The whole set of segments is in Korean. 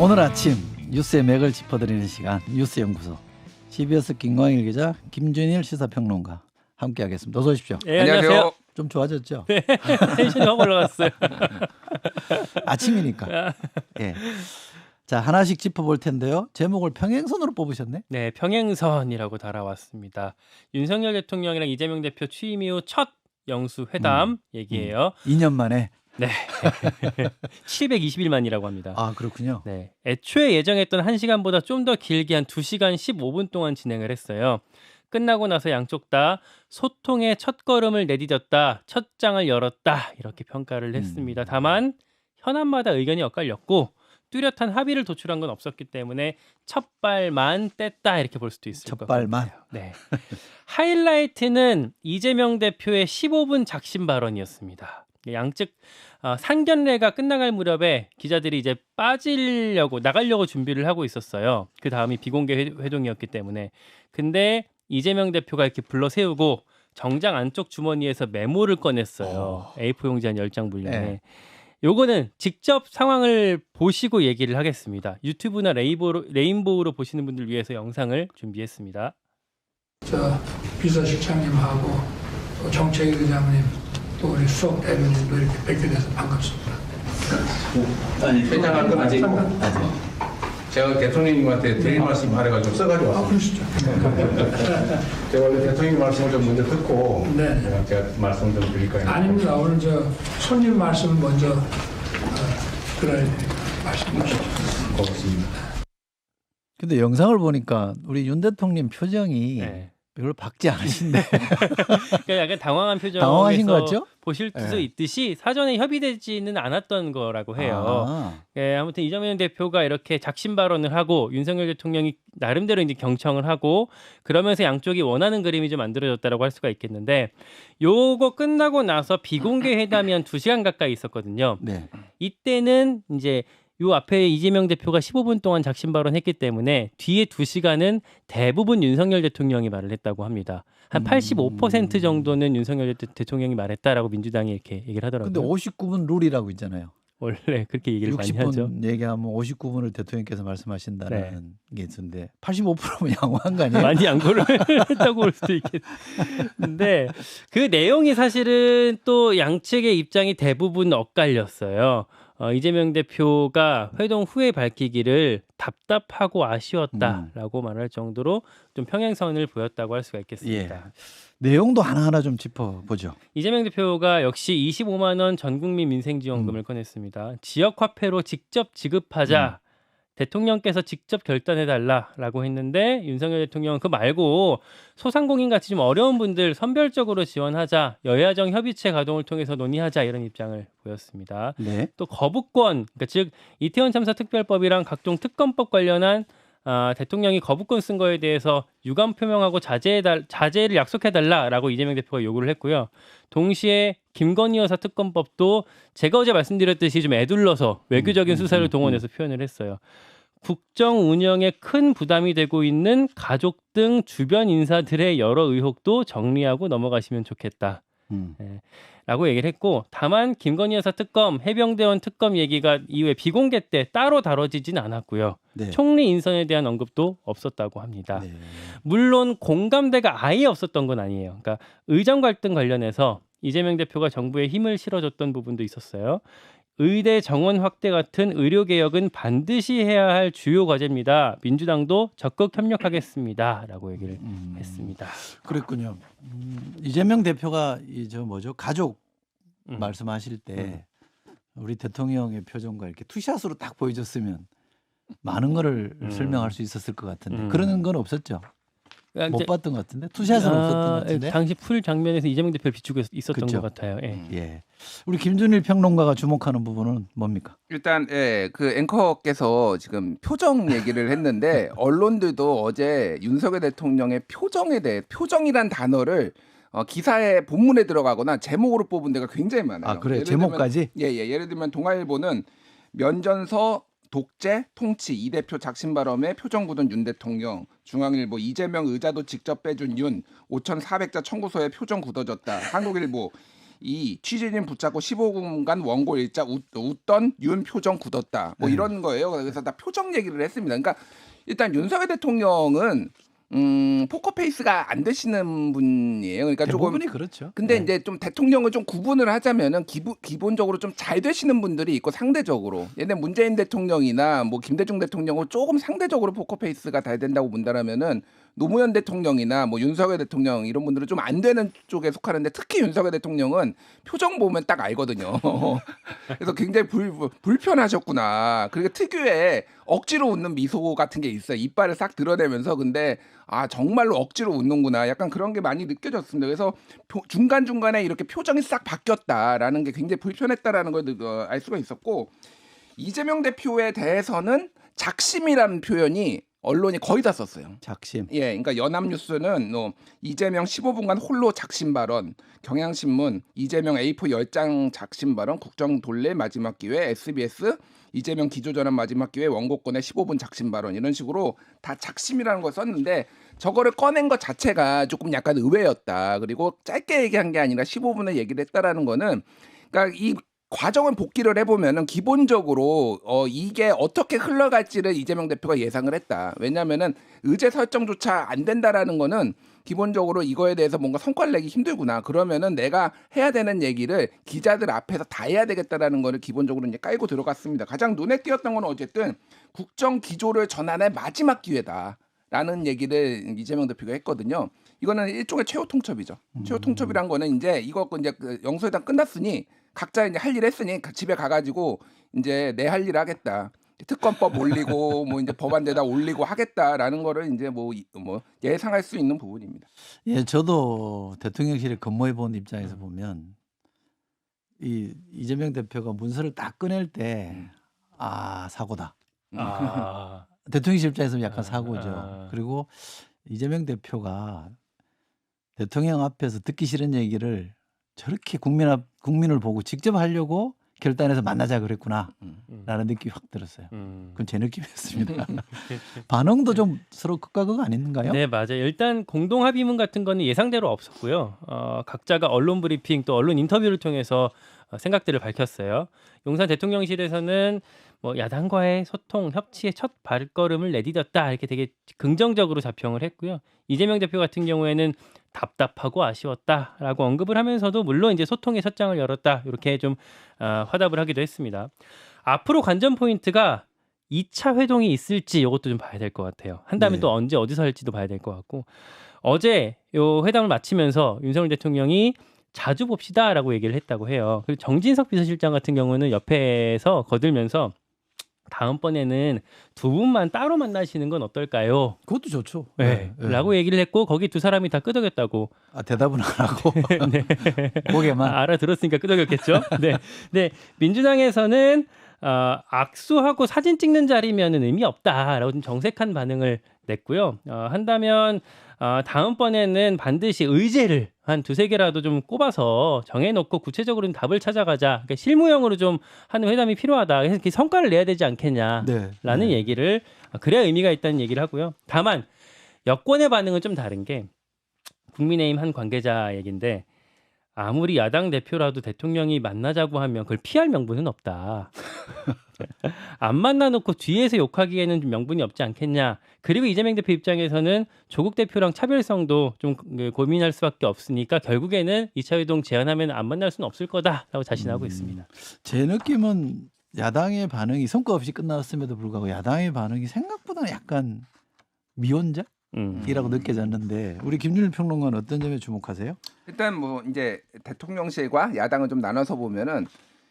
오늘 아침 뉴스의 맥을 짚어드리는 시간 뉴스연구소 CBS 김광일 기자 김준일 시사평론가 함께하겠습니다. 어서 오십시오. 네, 안녕하세요. 좀 좋아졌죠? 네, 텐션이 확 올라갔어요. 아침이니까. 예. 자, 하나씩 짚어볼 텐데요. 제목을 평행선으로 뽑으셨네. 네, 평행선이라고 달아왔습니다. 윤석열 대통령이랑 이재명 대표 취임 이후 첫 영수 회담 얘기예요. 2년 만에. 네, 720일 만이라고 합니다. 아, 그렇군요. 네, 애초에 예정했던 1시간보다 좀 더 길게 한 2시간 15분 동안 진행을 했어요. 끝나고 나서 양쪽 다 소통의 첫걸음을 내디뎠다, 첫 장을 열었다 이렇게 평가를 했습니다. 다만 현안마다 의견이 엇갈렸고 뚜렷한 합의를 도출한 건 없었기 때문에 첫발만 뗐다 이렇게 볼 수도 있을 것 같아요. 첫발만. 네. 하이라이트는 이재명 대표의 15분 작심 발언이었습니다. 양측 상견례가 끝나갈 무렵에 기자들이 이제 나가려고 준비를 하고 있었어요. 그 다음이 비공개 회동이었기 때문에. 근데 이재명 대표가 이렇게 불러 세우고 정장 안쪽 주머니에서 메모를 꺼냈어요. A4 용지 한 10장 분량에. 네. 요거는 직접 상황을 보시고 얘기를 하겠습니다. 유튜브나 레인보우로 보시는 분들 위해서 영상을 준비했습니다. 저 비서실장님하고 또 정책위 의장님 또 우리 수석 대변인도 이렇게 뵙게 돼서 반갑습니다. 아니 회장할 건 아직 제가 대통령님한테 드릴 말씀 하래가지고 써가지고 왔습니다. 그러시죠. 제가 원래 대통령 말씀을 좀 먼저 듣고 네. 제가 말씀 좀 드릴까요? 아닙니다. 오늘 저 손님 말씀을 먼저 들어야 되니까 말씀하시죠. 고맙습니다. 근데 영상을 보니까 우리 윤 대통령 표정이 네. 별로 박지 않으신데. 그러니까 약간 당황한 당황하신 것 표정에서 같죠? 보실 수 네. 있듯이 사전에 협의되지는 않았던 거라고 해요. 아, 예, 아무튼 이재명 대표가 이렇게 작심 발언을 하고 윤석열 대통령이 나름대로 이제 경청을 하고 그러면서 양쪽이 원하는 그림이 좀 만들어졌다라고 할 수가 있겠는데 요거 끝나고 나서 비공개 회담이 한 2시간 가까이 있었거든요. 네. 이때는 이제 요 앞에 이재명 대표가 15분 동안 작심 발언했기 때문에 뒤에 2시간은 대부분 윤석열 대통령이 말을 했다고 합니다. 한 85% 정도는 윤석열 대통령이 말했다라고 민주당이 이렇게 얘기를 하더라고요. 근데 59분 룰이라고 있잖아요. 원래 그렇게 얘기를 많이 하죠. 60분 얘기하면 59분을 대통령께서 말씀하신다는 네. 게 있는데 85%면 양호한 거 아니에요? 많이 양보를 했다고 볼 수도 있겠는데 그 내용이 사실은 또 양측의 입장이 대부분 엇갈렸어요. 이재명 대표가 회동 후에 밝히기를 답답하고 아쉬웠다라고 말할 정도로 좀 평행선을 보였다고 할 수가 있겠습니다. 예. 내용도 하나하나 좀 짚어보죠. 이재명 대표가 역시 25만 원 전국민 민생지원금을 꺼냈습니다. 지역화폐로 직접 지급하자. 대통령께서 직접 결단해달라라고 했는데 윤석열 대통령은 그 말고 소상공인 같이 좀 어려운 분들 선별적으로 지원하자. 여야정 협의체 가동을 통해서 논의하자 이런 입장을 보였습니다. 네. 또 거부권, 그러니까 즉 이태원 참사 특별법이랑 각종 특검법 관련한 대통령이 거부권 쓴 거에 대해서 유감 표명하고 자제를 약속해달라라고 이재명 대표가 요구를 했고요. 동시에 김건희 여사 특검법도 제가 어제 말씀드렸듯이 좀 애둘러서 외교적인 수사를 동원해서 표현을 했어요. 국정 운영에 큰 부담이 되고 있는 가족 등 주변 인사들의 여러 의혹도 정리하고 넘어가시면 좋겠다. 라고 얘기를 했고 다만 김건희 여사 특검, 해병대원 특검 얘기가 이후에 비공개 때 따로 다뤄지진 않았고요. 네. 총리 인선에 대한 언급도 없었다고 합니다. 네. 물론 공감대가 아예 없었던 건 아니에요. 그러니까 의정 갈등 관련해서 이재명 대표가 정부에 힘을 실어줬던 부분도 있었어요. 의대 정원 확대 같은 의료 개혁은 반드시 해야 할 주요 과제입니다. 민주당도 적극 협력하겠습니다라고 얘기를 했습니다. 그랬군요. 이재명 대표가 가족 말씀하실 때 우리 대통령의 표정과 이렇게 투샷으로 딱 보여줬으면 많은 거를 설명할 수 있었을 것 같은데 그런 건 없었죠. 못 봤던 것 같은데 투샷은 없었던 것 같은데. 당시 풀 장면에서 이재명 대표를 비추고 있었던 그쵸? 것 같아요. 예. 예. 우리 김준일 평론가가 주목하는 부분은 뭡니까? 일단 그 앵커께서 지금 표정 얘기를 했는데 언론들도 어제 윤석열 대통령의 표정에 대해 표정이란 단어를 기사의 본문에 들어가거나 제목으로 뽑은 데가 굉장히 많아요. 아, 그래요? 예를 제목까지? 들면, 예를 들면 동아일보는 면전서 독재, 통치, 이 대표 작심 발언에 표정 굳은 윤 대통령, 중앙일보 이재명 의자도 직접 빼준 윤, 5,400자 청구서에 표정 굳어졌다. 한국일보 2. 취재진 붙잡고 15분간 원고 일자 웃던 윤 표정 굳었다. 뭐 이런 거예요. 그래서 다 표정 얘기를 했습니다. 그러니까 일단 윤석열 대통령은 포커페이스가 안 되시는 분이에요. 그러니까 조금 대부분이 그렇죠. 근데 네. 이제 좀 대통령을 좀 구분을 하자면은 기본적으로 좀 잘 되시는 분들이 있고 상대적으로 예를 문재인 대통령이나 뭐 김대중 대통령은 조금 상대적으로 포커페이스가 잘 된다고 본다라면은 노무현 대통령이나 뭐 윤석열 대통령 이런 분들은 좀 안 되는 쪽에 속하는데 특히 윤석열 대통령은 표정 보면 딱 알거든요. 그래서 굉장히 불편하셨구나. 그리고 특유의 억지로 웃는 미소 같은 게 있어요. 이빨을 싹 드러내면서 근데 아 정말로 억지로 웃는구나. 약간 그런 게 많이 느껴졌습니다. 그래서 중간중간에 이렇게 표정이 싹 바뀌었다라는 게 굉장히 불편했다라는 걸 알 수가 있었고 이재명 대표에 대해서는 작심이라는 표현이 언론이 거의 다 썼어요. 작심. 예, 그러니까 연합뉴스는 이재명 15분간 홀로 작심 발언, 경향신문 이재명 A4 10장 작심 발언, 국정 돌릴 마지막 기회, SBS 이재명 기조전환 마지막 기회, 원고권의 15분 작심 발언 이런 식으로 다 작심이라는 걸 썼는데 저거를 꺼낸 것 자체가 조금 약간 의외였다. 그리고 짧게 얘기한 게 아니라 15분을 얘기를 했다라는 거는 그러니까 이 과정을 복기를 해보면은 기본적으로 이게 어떻게 흘러갈지를 이재명 대표가 예상을 했다. 왜냐하면은 의제 설정조차 안 된다라는 거는 기본적으로 이거에 대해서 뭔가 성과를 내기 힘들구나. 그러면은 내가 해야 되는 얘기를 기자들 앞에서 다 해야 되겠다라는 거를 기본적으로 이제 깔고 들어갔습니다. 가장 눈에 띄었던 건 어쨌든 국정 기조를 전환할 마지막 기회다라는 얘기를 이재명 대표가 했거든요. 이거는 일종의 최후 통첩이죠. 최후 통첩이란 거는 이제 이거 이제 그 영수회담 끝났으니 각자 이제 할 일 했으니 집에 가가지고 이제 내 할 일 하겠다. 특검법 올리고 뭐 이제 법안대다 올리고 하겠다라는 거를 이제 뭐 예상할 수 있는 부분입니다. 예, 저도 대통령실에 근무해 본 입장에서 보면 이재명 대표가 문서를 딱 꺼낼 때 사고다. 아, 대통령실 입장에서는 약간 사고죠. 그리고 이재명 대표가 대통령 앞에서 듣기 싫은 얘기를 저렇게 국민을 보고 직접 하려고 결단해서 만나자 그랬구나라는 느낌이 확 들었어요. 그건 제 느낌이었습니다. 반응도 좀 서로 극과 극 아닌가요? 네, 맞아요. 일단 공동 합의문 같은 거는 예상대로 없었고요. 각자가 언론 브리핑 또 언론 인터뷰를 통해서 생각들을 밝혔어요. 용산 대통령실에서는 뭐 야당과의 소통, 협치의 첫 발걸음을 내디뎠다 이렇게 되게 긍정적으로 자평을 했고요. 이재명 대표 같은 경우에는 답답하고 아쉬웠다라고 언급을 하면서도 물론 이제 소통의 첫 장을 열었다 이렇게 좀 화답을 하기도 했습니다. 앞으로 관전 포인트가 2차 회동이 있을지 이것도 좀 봐야 될 것 같아요. 한다면 네. 또 언제 어디서 할지도 봐야 될 것 같고 어제 요 회담을 마치면서 윤석열 대통령이 자주 봅시다라고 얘기를 했다고 해요. 그리고 정진석 비서실장 같은 경우는 옆에서 거들면서 다음번에는 두 분만 따로 만나시는 건 어떨까요? 그것도 좋죠. 네. 라고 얘기를 했고 거기 두 사람이 다 끄덕였다고. 대답은 안 하고 네. 고개만. 알아들었으니까 끄덕였겠죠. 네. 네. 민주당에서는 악수하고 사진 찍는 자리면은 의미 없다라고 좀 정색한 반응을 냈고요. 한다면 다음번에는 반드시 의제를 한 두세 개라도 좀 꼽아서 정해놓고 구체적으로는 답을 찾아가자. 그러니까 실무형으로 좀 하는 회담이 필요하다. 그래서 이렇게 성과를 내야 되지 않겠냐라는 얘기를 그래야 의미가 있다는 얘기를 하고요. 다만 여권의 반응은 좀 다른 게 국민의힘 한 관계자 얘기인데 아무리 야당 대표라도 대통령이 만나자고 하면 그걸 피할 명분은 없다. 안 만나놓고 뒤에서 욕하기에는 좀 명분이 없지 않겠냐. 그리고 이재명 대표 입장에서는 조국 대표랑 차별성도 좀 고민할 수밖에 없으니까 결국에는 2차 회동 제안하면 안 만날 수는 없을 거다라고 자신하고 있습니다. 제 느낌은 야당의 반응이 성과 없이 끝났음에도 불구하고 야당의 반응이 생각보다 약간 미온적? 이라고 느껴졌는데 우리 김준일 평론가는 어떤 점에 주목하세요? 일단 뭐 이제 대통령실과 야당을 좀 나눠서 보면은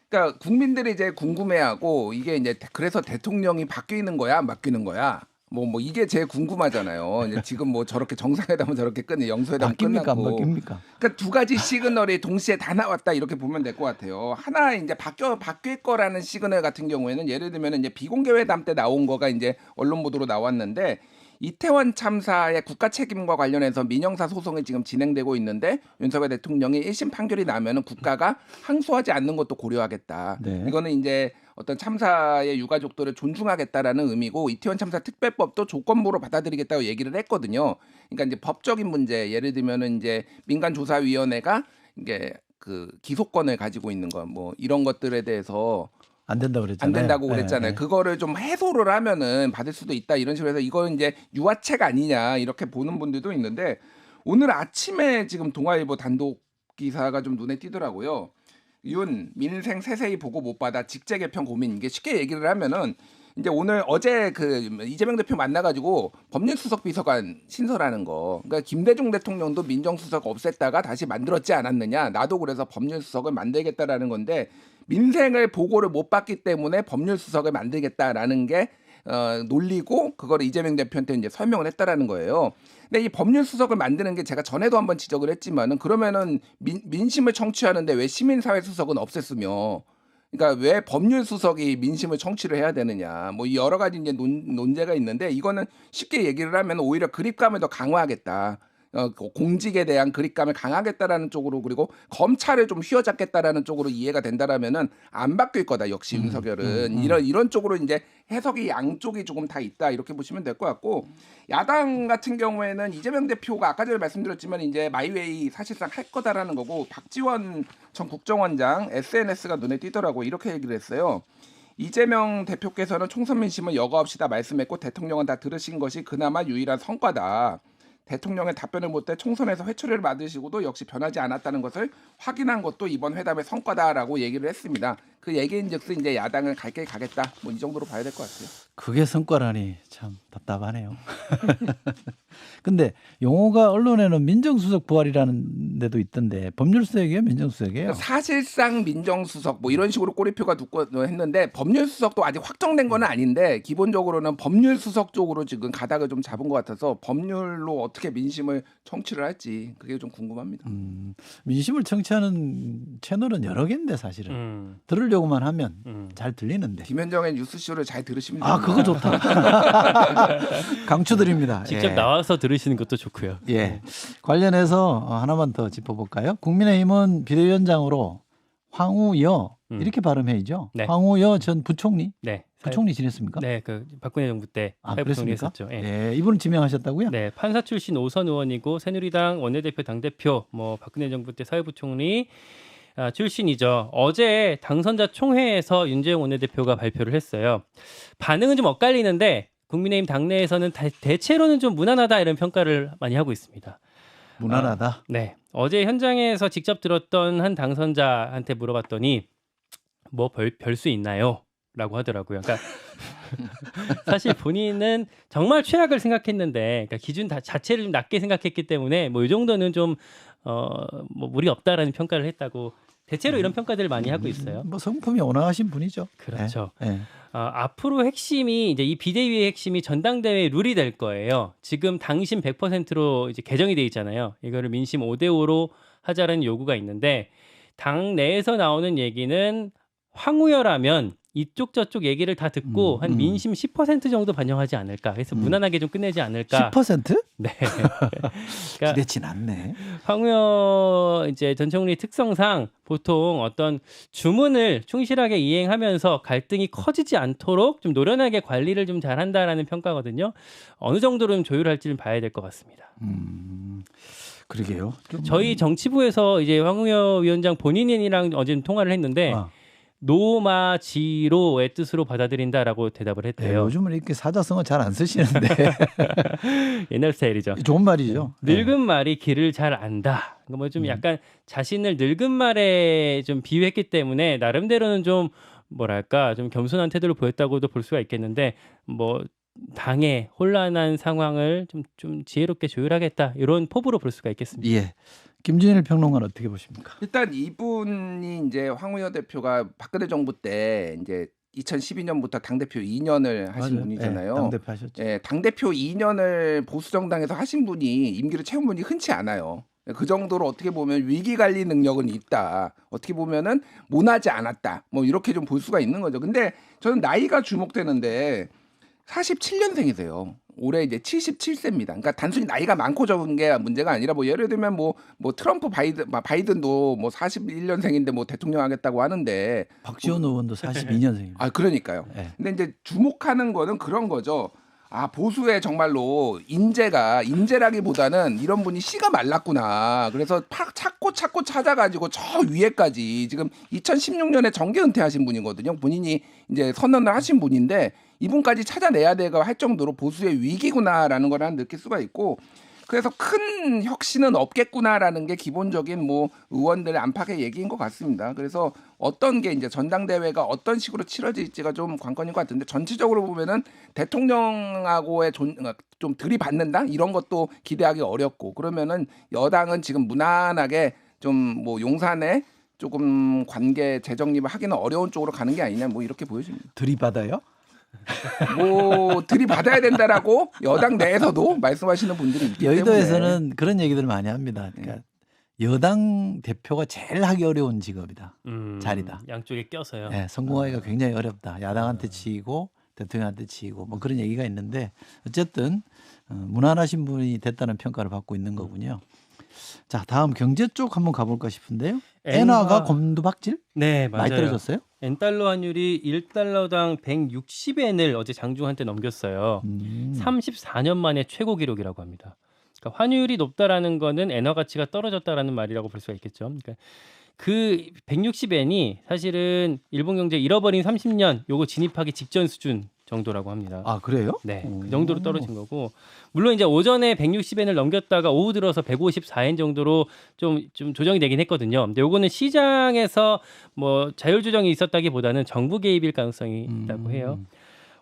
그러니까 국민들이 이제 궁금해하고 이게 이제 그래서 대통령이 바뀌는 거야, 안 바뀌는 거야. 뭐 이게 제일 궁금하잖아요. 이제 지금 뭐 저렇게 정상회담은 저렇게 끝내 영수회담 바뀝니까 끝나고. 안 바뀝니까? 그러니까 두 가지 시그널이 동시에 다 나왔다 이렇게 보면 될 것 같아요. 하나 이제 바뀔 거라는 시그널 같은 경우에는 예를 들면 이제 비공개 회담 때 나온 거가 이제 언론 보도로 나왔는데. 이태원 참사의 국가 책임과 관련해서 민형사 소송이 지금 진행되고 있는데 윤석열 대통령이 1심 판결이 나면은 국가가 항소하지 않는 것도 고려하겠다. 네. 이거는 이제 어떤 참사의 유가족들을 존중하겠다라는 의미고 이태원 참사 특별법도 조건부로 받아들이겠다고 얘기를 했거든요. 그러니까 이제 법적인 문제 예를 들면은 이제 민간조사위원회가 이게 그 기소권을 가지고 있는 건 뭐 이런 것들에 대해서 안 된다고 그랬잖아요. 안 된다고 그랬잖아요. 네. 그거를 좀 해소를 하면은 받을 수도 있다 이런 식으로 해서 이건 이제 유화책 아니냐 이렇게 보는 분들도 있는데 오늘 아침에 지금 동아일보 단독 기사가 좀 눈에 띄더라고요. 민생 세세히 보고 못 받아 직제 개편 고민 이게 쉽게 얘기를 하면은 이제 어제 그 이재명 대표 만나가지고 법률수석 비서관 신설하는 거. 그러니까 김대중 대통령도 민정수석 없앴다가 다시 만들었지 않았느냐. 나도 그래서 법률수석을 만들겠다라는 건데 민생을 보고를 못 받기 때문에 법률수석을 만들겠다라는 게 논리고 그거를 이재명 대표한테 이제 설명을 했다라는 거예요. 근데 이 법률수석을 만드는 게 제가 전에도 한번 지적을 했지만은 그러면은 민심을 청취하는데 왜 시민사회수석은 없앴으며 그러니까 왜 법률수석이 민심을 청취를 해야 되느냐 뭐 여러 가지 이제 논제가 있는데 이거는 쉽게 얘기를 하면 오히려 그립감을 더 강화하겠다. 공직에 대한 그립감을 강하겠다라는 쪽으로 그리고 검찰을 좀 휘어잡겠다라는 쪽으로 이해가 된다라면은 안 바뀔 거다 역시 윤석열은 이런 쪽으로 이제 해석이 양쪽이 조금 다 있다 이렇게 보시면 될 것 같고 야당 같은 경우에는 이재명 대표가 아까 전에 말씀드렸지만 이제 마이웨이 사실상 할 거다라는 거고 박지원 전 국정원장 SNS가 눈에 띄더라고 이렇게 얘기를 했어요. 이재명 대표께서는 총선 민심을 여과 없이 다 말씀했고 대통령은 다 들으신 것이 그나마 유일한 성과다. 대통령의 답변을 못 때 총선에서 회초리를 맞으시고도 역시 변하지 않았다는 것을 확인한 것도 이번 회담의 성과다라고 얘기를 했습니다. 그 얘기인즉슨 이제 야당을 갈 길 가겠다. 뭐 이 정도로 봐야 될 것 같아요. 그게 성과라니 참 답답하네요. 근데 용어가 언론에는 민정수석 부활이라는 데도 있던데 법률수석이에요, 민정수석이에요? 사실상 민정수석 뭐 이런 식으로 꼬리표가 붙고 했는데 법률수석도 아직 확정된 건 아닌데 기본적으로는 법률수석 쪽으로 지금 가닥을 좀 잡은 것 같아서 법률로 어떻게 민심을 청취를 할지 그게 좀 궁금합니다. 민심을 청취하는 채널은 여러 개인데 사실은 들으려고만 하면 잘 들리는데. 김현정의 뉴스쇼를 잘 들으시면 아 됩니다. 그거 좋다. 강추드립니다. 직접 예. 나와서 들으시는 것도 좋고요. 예. 관련해서 하나만 더 짚어볼까요? 국민의힘은 비대위원장으로 황우여 이렇게 발음해야죠. 네. 황우여 전 부총리. 네. 부총리 지냈습니까? 네, 그 박근혜 정부 때 아, 사회부총리 그랬습니까? 했었죠. 예. 네, 이분은 지명하셨다고요? 네, 판사 출신 5선 의원이고 새누리당 원내대표 당대표, 뭐 박근혜 정부 때 사회부총리 출신이죠. 어제 당선자 총회에서 윤재용 원내대표가 발표를 했어요. 반응은 좀 엇갈리는데 국민의힘 당내에서는 대체로는 좀 무난하다 이런 평가를 많이 하고 있습니다. 무난하다. 네, 어제 현장에서 직접 들었던 한 당선자한테 물어봤더니 뭐 별 수 있나요? 라고 하더라고요. 그러니까 사실 본인은 정말 최악을 생각했는데 그러니까 기준 자체를 좀 낮게 생각했기 때문에 뭐 이 정도는 좀 뭐 무리 없다라는 평가를 했다고 대체로 이런 평가들을 많이 하고 있어요. 뭐 성품이 온화하신 분이죠. 그렇죠. 네. 네. 앞으로 핵심이 이제 이 비대위의 핵심이 전당대회 룰이 될 거예요. 지금 당심 100%로 이제 개정이 돼 있잖아요. 이거를 민심 5대5로 하자라는 요구가 있는데 당 내에서 나오는 얘기는 황우여라면 이쪽 저쪽 얘기를 다 듣고 한 민심 10% 정도 반영하지 않을까. 그래서 무난하게 좀 끝내지 않을까. 10%? 네. 기대치 않네. 황우여 이제 전 총리 특성상 보통 어떤 주문을 충실하게 이행하면서 갈등이 커지지 않도록 좀 노련하게 관리를 좀 잘한다라는 평가거든요. 어느 정도로 조율할지는 봐야 될 것 같습니다. 그러게요. 저희 정치부에서 이제 황우여 위원장 본인이랑 어제 통화를 했는데 노마지로의 뜻으로 받아들인다라고 대답을 했대요. 네, 요즘은 이렇게 사자성어 잘 안 쓰시는데 옛날 스타일이죠. 좋은 말이죠. 늙은 말이 길을 잘 안다. 뭐 좀 약간 자신을 늙은 말에 좀 비유했기 때문에 나름대로는 좀 뭐랄까 좀 겸손한 태도를 보였다고도 볼 수가 있겠는데 뭐 당의 혼란한 상황을 좀 지혜롭게 조율하겠다 이런 포부로 볼 수가 있겠습니다. 예. 김준일 평론가는 어떻게 보십니까? 일단 이분이 이제 황우여 대표가 박근혜 정부 때 이제 2012년부터 당대표 2년을 하신 맞아요. 분이잖아요. 네, 당대표 하셨죠. 예, 당대표 2년을 보수정당에서 하신 분이 임기를 채운 분이 흔치 않아요. 그 정도로 어떻게 보면 위기 관리 능력은 있다. 어떻게 보면은 모나지 않았다. 뭐 이렇게 좀 볼 수가 있는 거죠. 근데 저는 나이가 주목되는데 47년생이세요. 올해 이제 77세입니다. 그러니까 단순히 나이가 많고 적은 게 문제가 아니라 뭐 예를 들면 뭐 트럼프 바이든도 뭐 41년생인데 뭐 대통령 하겠다고 하는데 박지원 의원도 42년생입니다. 아 그러니까요. 네. 근데 이제 주목하는 거는 그런 거죠. 보수의 정말로 인재라기보다는 이런 분이 씨가 말랐구나. 그래서 찾고 찾아가지고 저 위에까지 지금 2016년에 정계 은퇴하신 분이거든요. 본인이 이제 선언을 하신 분인데 이분까지 찾아내야 되고 할 정도로 보수의 위기구나라는 걸 느낄 수가 있고, 그래서 큰 혁신은 없겠구나라는 게 기본적인 뭐 의원들의 안팎의 얘기인 것 같습니다. 그래서 어떤 게 이제 전당대회가 어떤 식으로 치러질지가 좀 관건인 것 같은데, 전체적으로 보면은 대통령하고의 좀 들이받는다 이런 것도 기대하기 어렵고, 그러면은 여당은 지금 무난하게 좀 뭐 용산에 조금 관계 재정립을 하기는 어려운 쪽으로 가는 게 아니냐 뭐 이렇게 보여집니다. 들이받아요? 뭐 들이받아야 된다라고 여당 내에서도 말씀하시는 분들이 있기 때문에. 여의도에서는 그런 얘기들을 많이 합니다. 그러니까 여당 대표가 제일 하기 어려운 직업이다. 자리다. 양쪽에 껴서요. 네, 성공하기가 굉장히 어렵다. 야당한테 치이고 대통령한테 치이고 뭐 그런 얘기가 있는데, 어쨌든 무난하신 분이 됐다는 평가를 받고 있는 거군요. 자, 다음 경제 쪽 한번 가볼까 싶은데요. 엔화가 곤두박질? 네, 맞아요. 많이 떨어졌어요? 엔달러 환율이 1달러당 160엔을 어제 장중 한때 넘겼어요. 34년 만에 최고 기록이라고 합니다. 그러니까 환율이 높다라는 거는 엔화 가치가 떨어졌다라는 말이라고 볼 수가 있겠죠. 그러니까 그 160엔이 사실은 일본 경제 잃어버린 30년 요거 진입하기 직전 수준 정도라고 합니다. 아, 그래요? 네, 그 정도로 떨어진 거고, 물론 이제 오전에 160엔을 넘겼다가 오후 들어서 154엔 정도로 좀 조정이 되긴 했거든요. 근데 요거는 시장에서 뭐 자율 조정이 있었다기보다는 정부 개입일 가능성이 있다고 해요.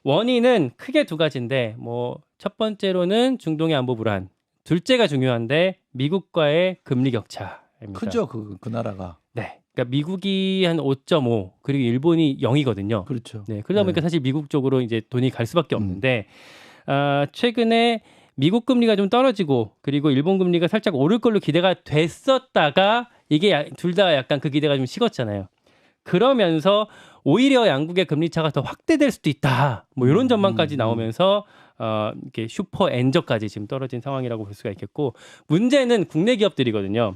원인은 크게 두 가지인데, 뭐 첫 번째로는 중동의 안보 불안, 둘째가 중요한데 미국과의 금리 격차입니다. 크죠, 그 나라가. 네. 그러니까 미국이 한 5.5 그리고 일본이 0이거든요. 그렇죠. 네, 그러다 보니까 사실 미국 쪽으로 이제 돈이 갈 수밖에 없는데, 최근에 미국 금리가 좀 떨어지고 그리고 일본 금리가 살짝 오를 걸로 기대가 됐었다가 이게 둘 다 약간 그 기대가 좀 식었잖아요. 그러면서 오히려 양국의 금리 차가 더 확대될 수도 있다. 뭐 이런 전망까지 나오면서 이렇게 슈퍼 엔저까지 지금 떨어진 상황이라고 볼 수가 있겠고, 문제는 국내 기업들이거든요.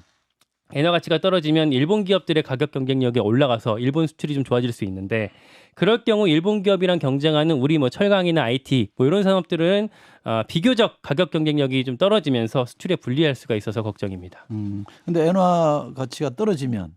엔화 가치가 떨어지면 일본 기업들의 가격 경쟁력이 올라가서 일본 수출이 좀 좋아질 수 있는데, 그럴 경우 일본 기업이랑 경쟁하는 우리 뭐 철강이나 IT 뭐 이런 산업들은 비교적 가격 경쟁력이 좀 떨어지면서 수출에 불리할 수가 있어서 걱정입니다. 근데 엔화 가치가 떨어지면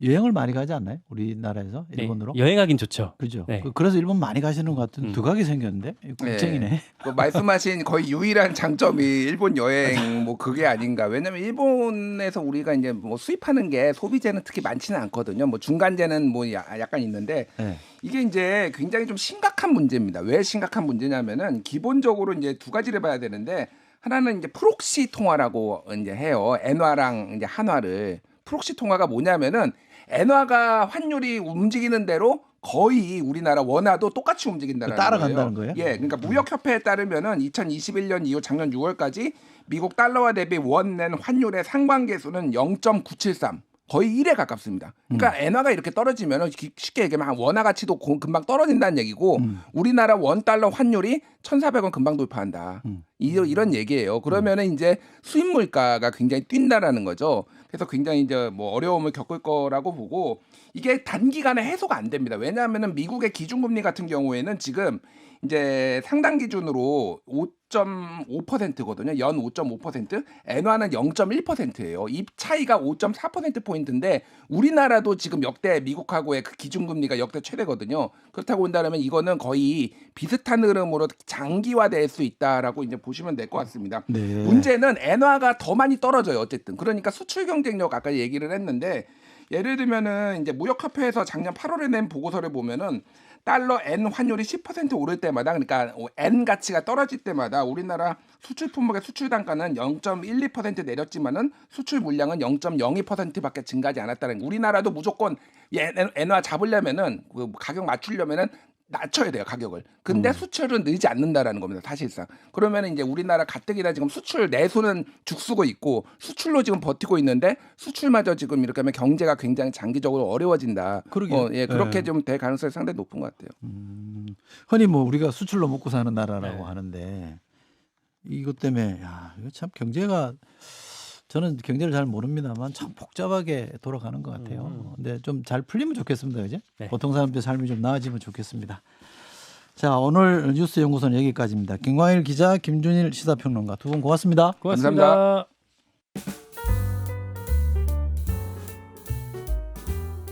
여행을 많이 가지 않나요? 우리나라에서 일본으로? 네, 여행하긴 좋죠. 그죠. 네. 그래서 일본 많이 가시는 것 같은 두각이 생겼는데 국쟁이네. 네. 그 말씀하신 거의 유일한 장점이 일본 여행 뭐 그게 아닌가. 왜냐면 일본에서 우리가 이제 뭐 수입하는 게 소비재는 특히 많지는 않거든요. 뭐 중간재는 뭐 약간 있는데 네. 이게 이제 굉장히 좀 심각한 문제입니다. 왜 심각한 문제냐면은 기본적으로 이제 두 가지를 봐야 되는데, 하나는 이제 프록시 통화라고 이제 해요. 엔화랑 이제 한화를. 프록시 통화가 뭐냐면은 엔화가 환율이 움직이는 대로 거의 우리나라 원화도 똑같이 움직인다는 따라간다는 거예요? 예, 그러니까 무역협회에 따르면은 2021년 이후 작년 6월까지 미국 달러화 대비 원 낸 환율의 상관계수는 0.973. 거의 1에 가깝습니다. 그러니까 엔화가 이렇게 떨어지면 쉽게 얘기하면 원화 가치도 금방 떨어진다는 얘기고, 우리나라 원 달러 환율이 1,400원 금방 돌파한다. 이런 얘기예요. 그러면은 이제 수입 물가가 굉장히 뛴다라는 거죠. 그래서 굉장히 이제 뭐 어려움을 겪을 거라고 보고, 이게 단기간에 해소가 안 됩니다. 왜냐하면은 미국의 기준금리 같은 경우에는 지금 이제 상당 기준으로 5.5%거든요. 연 5.5%, 엔화는 0.1%예요. 이 차이가 5.4%포인트인데 우리나라도 지금 역대 미국하고의 그 기준금리가 역대 최대거든요. 그렇다고 본다면 이거는 거의 비슷한 흐름으로 장기화될 수 있다라고 이제 보시면 될 것 같습니다. 네. 문제는 엔화가 더 많이 떨어져요. 어쨌든. 그러니까 수출 경쟁력 아까 얘기를 했는데, 예를 들면은 이제 무역협회에서 작년 8월에 낸 보고서를 보면은 달러 엔 환율이 10% 오를 때마다, 그러니까 엔 가치가 떨어질 때마다 우리나라 수출 품목의 수출 단가는 0.12% 내렸지만은 수출 물량은 0.02%밖에 증가하지 않았다는 거. 우리나라도 무조건 엔화 잡으려면은 그 가격 맞추려면은 낮춰야 돼요, 가격을. 근데 수출은 늘지 않는다라는 겁니다, 사실상. 그러면 이제 우리나라 가뜩이나 지금 수출 내수는 죽쓰고 있고 수출로 지금 버티고 있는데, 수출마저 지금 이렇게 하면 경제가 굉장히 장기적으로 어려워진다. 그러게요. 그렇게 네. 좀 될 가능성이 상당히 높은 것 같아요. 흔히 뭐 우리가 수출로 먹고 사는 나라라고 네. 하는데, 이것 때문에 이거 참 경제가, 저는 경제를 잘 모릅니다만 참 복잡하게 돌아가는 것 같아요. 근데 좀 잘 풀리면 좋겠습니다, 그죠? 네. 보통 사람들 삶이 좀 나아지면 좋겠습니다. 자, 오늘 뉴스 연구소는 여기까지입니다. 김광일 기자, 김준일 시사평론가 두 분 고맙습니다. 고맙습니다.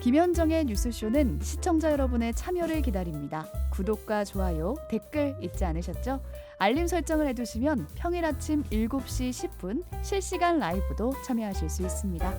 김현정의 뉴스쇼는 시청자 여러분의 참여를 기다립니다. 구독과 좋아요, 댓글 잊지 않으셨죠? 알림 설정을 해두시면 평일 아침 7시 10분 실시간 라이브도 참여하실 수 있습니다.